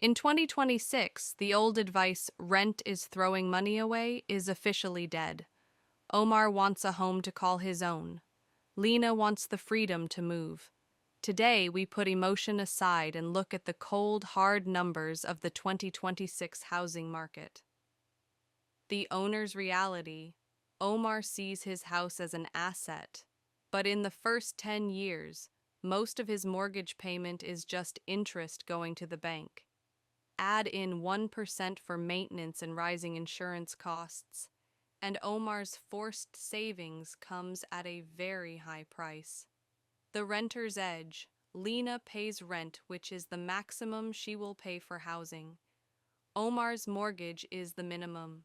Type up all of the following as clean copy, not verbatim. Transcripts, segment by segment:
In 2026, the old advice, rent is throwing money away, is officially dead. Omar wants a home to call his own. Lena wants the freedom to move. Today, we put emotion aside and look at the cold, hard numbers of the 2026 housing market. The owner's reality: Omar sees his house as an asset, but in the first 10 years, most of his mortgage payment is just interest going to the bank. Add in 1% for maintenance and rising insurance costs, and Omar's forced savings comes at a very high price. The renter's edge: Lena pays rent, which is the maximum she will pay for housing. Omar's mortgage is the minimum.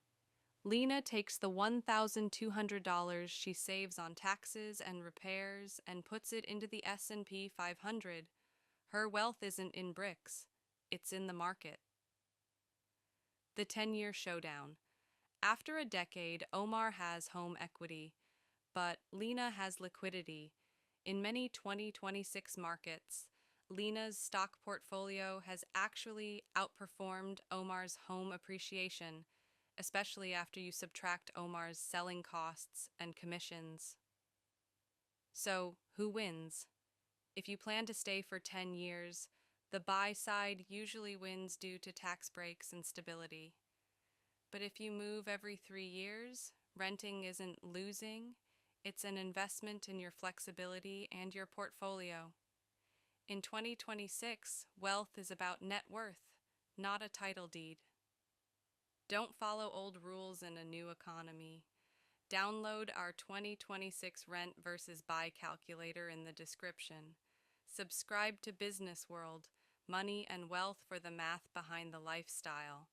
Lena takes the $1,200 she saves on taxes and repairs and puts it into the S&P 500. Her wealth isn't in bricks, it's in the market. The 10-year showdown. After a decade, Omar has home equity, but Lena has liquidity. In many 2026 markets, Lena's stock portfolio has actually outperformed Omar's home appreciation, especially after you subtract Omar's selling costs and commissions. So, who wins? If you plan to stay for 10 years, the buy side usually wins due to tax breaks and stability. But if you move every 3 years, renting isn't losing, it's an investment in your flexibility and your portfolio. In 2026, wealth is about net worth, not a title deed. Don't follow old rules in a new economy. Download our 2026 rent versus buy calculator in the description. Subscribe to Business World, money and wealth for the math behind the lifestyle.